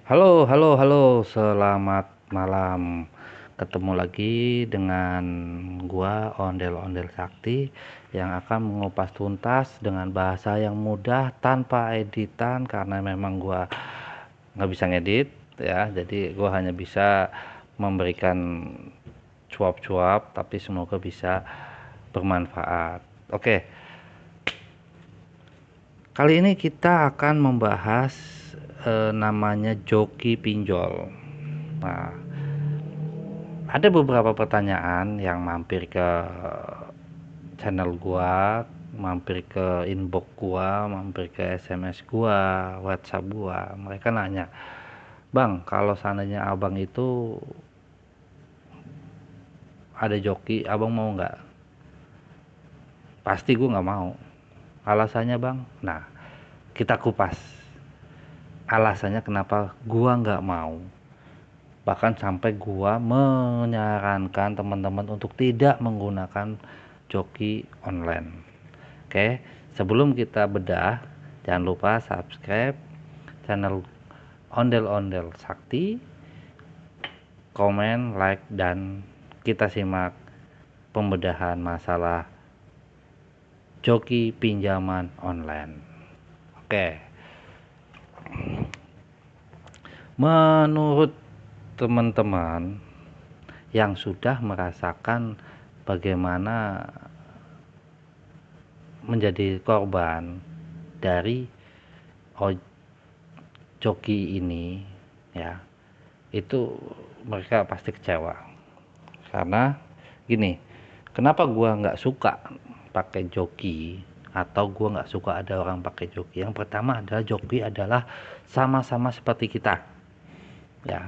Halo, halo, halo, selamat malam. Ketemu lagi dengan gua Ondel-Ondel Sakti yang akan mengupas tuntas dengan bahasa yang mudah tanpa editan karena memang gua nggak bisa ngedit ya. Jadi gua hanya bisa memberikan cuap-cuap tapi semoga bisa bermanfaat. Oke, kali ini kita akan membahas namanya joki pinjol. Nah, ada beberapa pertanyaan yang mampir ke channel gua, mampir ke inbox gua, mampir ke SMS gua, WhatsApp gua. Mereka nanya, "Bang, kalau seandainya abang itu ada joki, abang mau nggak?" Pasti gua nggak mau. Alasannya, Bang? Nah, kita kupas. Alasannya kenapa gua nggak mau. Bahkan sampai gua menyarankan teman-teman untuk tidak menggunakan joki online. Oke, sebelum kita bedah, jangan lupa subscribe channel Ondel-Ondel Sakti, komen, like, dan kita simak pembedahan masalah joki pinjaman online. Oke, menurut teman-teman yang sudah merasakan bagaimana menjadi korban dari joki ini, ya, itu mereka pasti kecewa karena gini, kenapa gua nggak suka pakai joki atau gua nggak suka ada orang pakai joki. Yang pertama adalah joki adalah sama-sama seperti kita, ya.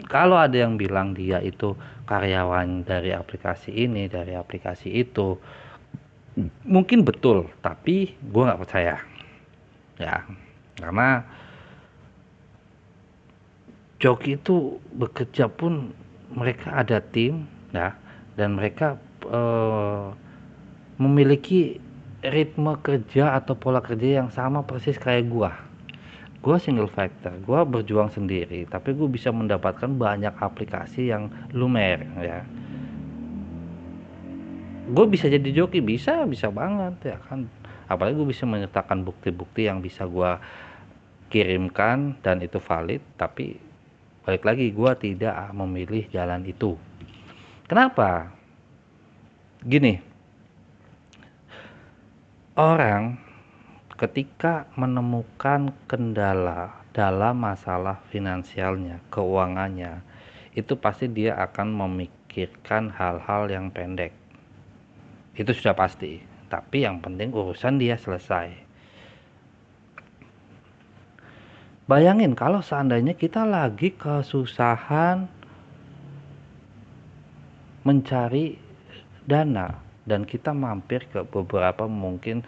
Kalau ada yang bilang dia itu karyawan dari aplikasi ini, dari aplikasi itu, mungkin betul, tapi gue nggak percaya, ya, karena joki itu bekerja pun mereka ada tim, ya, dan mereka eh, memiliki ritme kerja atau pola kerja yang sama persis kayak gua. Gua single factor, gua berjuang sendiri, tapi gue bisa mendapatkan banyak aplikasi yang lumer, ya. Gue bisa jadi joki, bisa banget, ya kan. Apalagi gue bisa menyertakan bukti-bukti yang bisa gua kirimkan dan itu valid, tapi balik lagi gua tidak memilih jalan itu. Kenapa? Gini, orang ketika menemukan kendala dalam masalah finansialnya, keuangannya, itu pasti dia akan memikirkan hal-hal yang pendek. Itu sudah pasti. Tapi yang penting urusan dia selesai. Bayangin kalau seandainya kita lagi kesusahan mencari dana dan kita mampir ke beberapa mungkin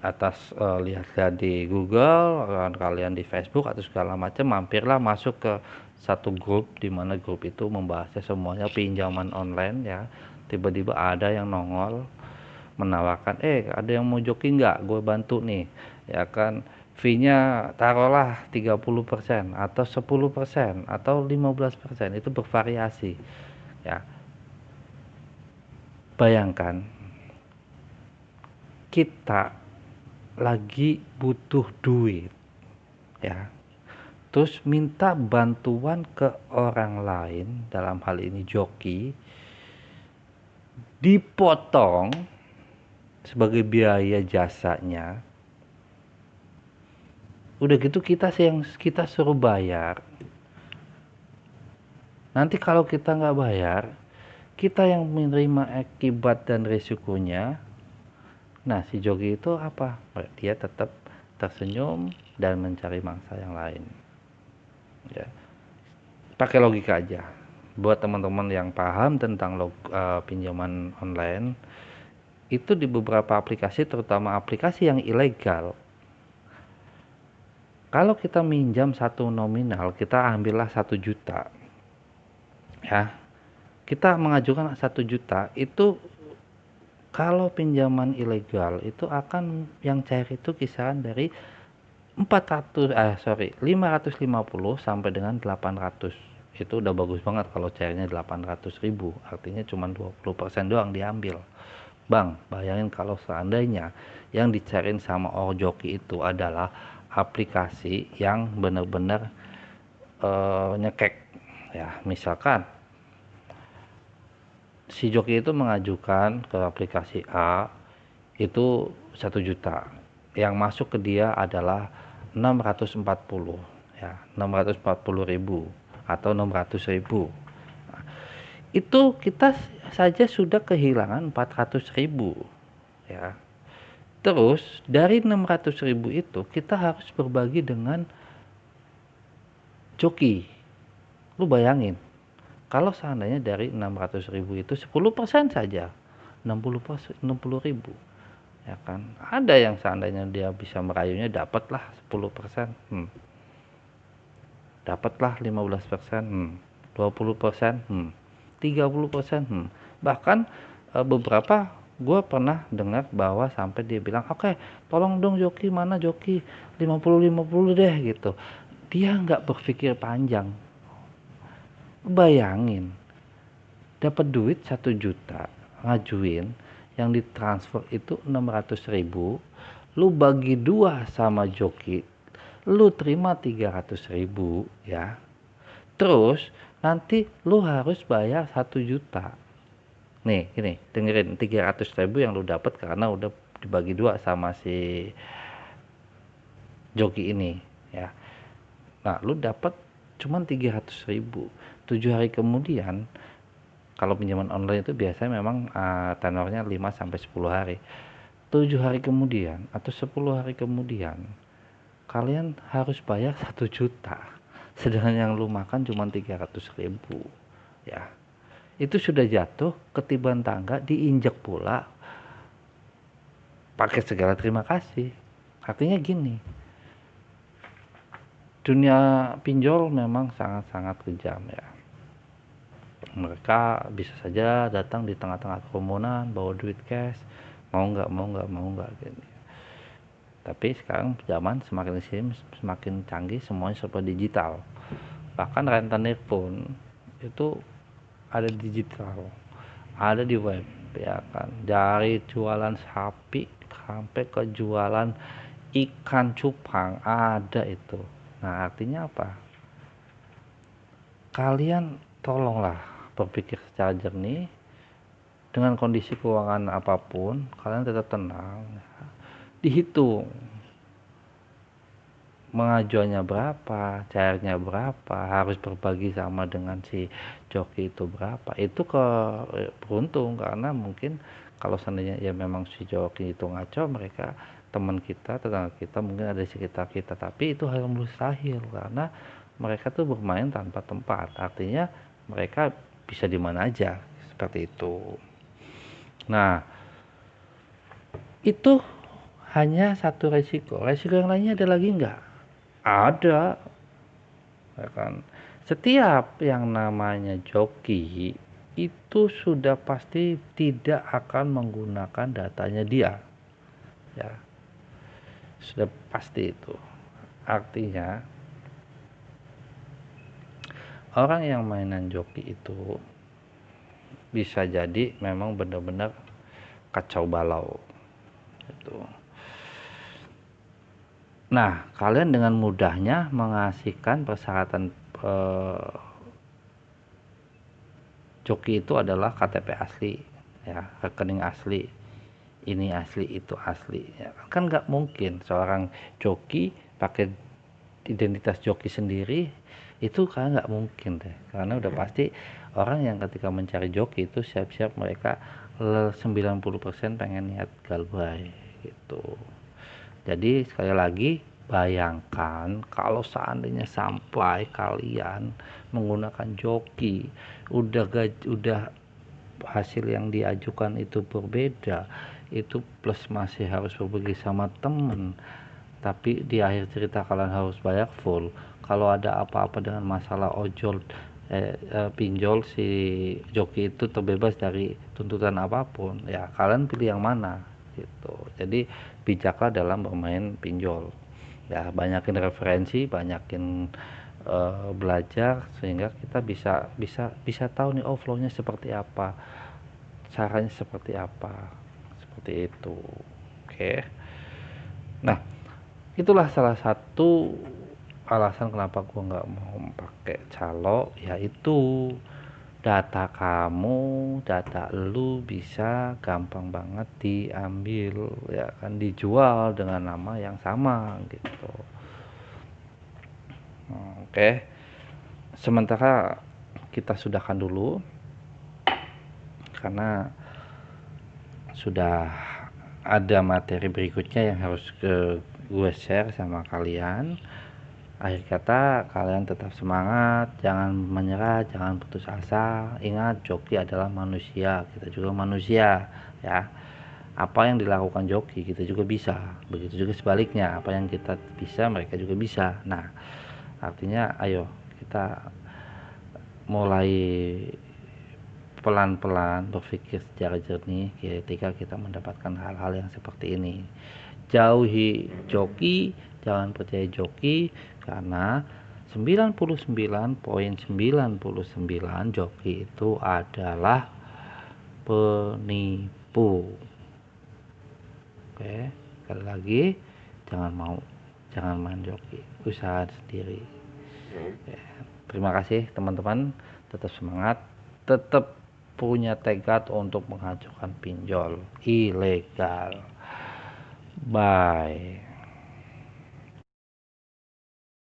atas lihat-lihat di Google, kalian di Facebook atau segala macam, mampirlah masuk ke satu grup di mana grup itu membahasnya semuanya pinjaman online, ya. Tiba-tiba ada yang nongol menawarkan, ada yang mau joki nggak, gue bantu nih, ya kan, fee-nya taruhlah 30% atau 10% atau 15%, itu bervariasi, ya. Bayangkan kita lagi butuh duit, ya, terus minta bantuan ke orang lain, dalam hal ini joki, dipotong sebagai biaya jasanya. Udah gitu kita yang kita suruh bayar. Nanti kalau kita nggak bayar, kita yang menerima akibat dan risikonya. Nah, si joki itu apa? Dia tetap tersenyum dan mencari mangsa yang lain, ya. Pakai logika aja. Buat teman-teman yang paham tentang pinjaman online, itu di beberapa aplikasi, terutama aplikasi yang ilegal, kalau kita minjam satu nominal, kita ambillah 1 juta, ya. Kita mengajukan 1 juta, itu kalau pinjaman ilegal itu akan yang cair itu kisaran dari 550 sampai dengan 800. Itu udah bagus banget kalau cairnya 800.000, artinya cuma 20% doang diambil. Bang, bayangin kalau seandainya yang dicariin sama Orjoki itu adalah aplikasi yang benar-benar nyekek. Ya, misalkan si joki itu mengajukan ke aplikasi A itu 1 juta, yang masuk ke dia adalah 640, ya 640.000 atau 600.000. Nah, itu kita saja sudah kehilangan 400.000, ya. Terus dari 600.000 itu kita harus berbagi dengan joki. Lu bayangin, kalau seandainya dari 600.000 itu 10% saja, 60.000, ya kan. Ada yang seandainya dia bisa merayunya dapatlah 10%, dapatlah 15%, 20%, 30%, bahkan beberapa gue pernah dengar bahwa sampai dia bilang, oke, tolong dong joki, mana joki 50-50 deh gitu. Dia nggak berpikir panjang. Bayangin, dapat duit 1 juta, ngajuin, yang ditransfer itu 600.000, lu bagi 2 sama joki, lu terima 300.000, ya. Terus nanti lu harus bayar 1 juta. Nih, ini dengerin, 300.000 yang lu dapat karena udah dibagi 2 sama si joki ini, ya. Nah, lu dapat cuman 300.000. 7 hari kemudian, kalau pinjaman online itu biasanya memang tenornya 5 sampai 10 hari. 7 hari kemudian atau 10 hari kemudian, kalian harus bayar 1 juta. Sedangkan yang lu makan cuma 300.000, ya. Itu sudah jatuh ketiban tangga, diinjak pula pakai segala terima kasih. Artinya gini, dunia pinjol memang sangat-sangat kejam, ya. Mereka bisa saja datang di tengah-tengah kerumunan bawa duit cash, mau nggak gini. Tapi sekarang zaman semakin sini semakin canggih, semuanya serba digital. Bahkan rentenir pun itu ada digital, ada di web, ya kan. Dari jualan sapi sampai ke jualan ikan cupang ada itu. Nah, artinya apa? Kalian tolonglah berpikir secara jernih. Dengan kondisi keuangan apapun, kalian tetap tenang. Dihitung mengajuannya berapa, cairnya berapa, harus berbagi sama dengan si joki itu berapa. Itu beruntung, karena mungkin kalau seandainya ya memang si joki itu ngaco, mereka teman kita, tetangga kita, mungkin ada di sekitar kita, tapi itu hal mustahil karena mereka tuh bermain tanpa tempat. Artinya mereka bisa di mana aja, seperti itu. Nah, itu hanya satu resiko. Resiko yang lainnya ada lagi nggak? Ada, ya kan. Setiap yang namanya joki itu sudah pasti tidak akan menggunakan datanya dia, ya. Sudah pasti itu. Artinya orang yang mainan joki itu bisa jadi memang benar-benar kacau balau itu. Nah, kalian dengan mudahnya mengasihkan persyaratan joki itu adalah KTP asli, ya, rekening asli, ini asli, itu asli, ya. Kan nggak mungkin seorang joki pakai identitas joki sendiri, itu kan nggak mungkin deh, karena udah pasti orang yang ketika mencari joki itu siap-siap mereka 90% pengen niat galbay gitu. Jadi sekali lagi, bayangkan kalau seandainya sampai kalian menggunakan joki, udah hasil yang diajukan itu berbeda, itu plus masih harus berbagi sama temen, tapi di akhir cerita kalian harus bayar full. Kalau ada apa-apa dengan masalah ojol, pinjol, si joki itu terbebas dari tuntutan apapun, ya kalian pilih yang mana gitu. Jadi bijaklah dalam bermain pinjol. Ya, banyakin referensi, banyakin belajar sehingga kita bisa tahu nih, oh flow-nya seperti apa, caranya seperti apa, seperti itu. Oke. Nah, itulah salah satu alasan kenapa gua nggak mau pakai calo, yaitu data lu bisa gampang banget diambil, ya kan, dijual dengan nama yang sama gitu. Oke. Sementara kita sudahkan dulu karena sudah ada materi berikutnya yang harus gue share sama kalian. Akhir kata, kalian tetap semangat, jangan menyerah, jangan putus asa. Ingat, joki adalah manusia, kita juga manusia, ya. Apa yang dilakukan joki kita juga bisa, begitu juga sebaliknya, apa yang kita bisa mereka juga bisa. Nah, artinya ayo kita mulai pelan-pelan berpikir secara jernih ketika kita mendapatkan hal-hal yang seperti ini. Jauhi joki, jangan percaya joki, karena 99,99 joki itu adalah penipu. Oke, sekali lagi, jangan main joki, usaha sendiri. Ya, terima kasih teman-teman, tetap semangat, tetap punya tekad untuk menghancurkan pinjol ilegal. Bye.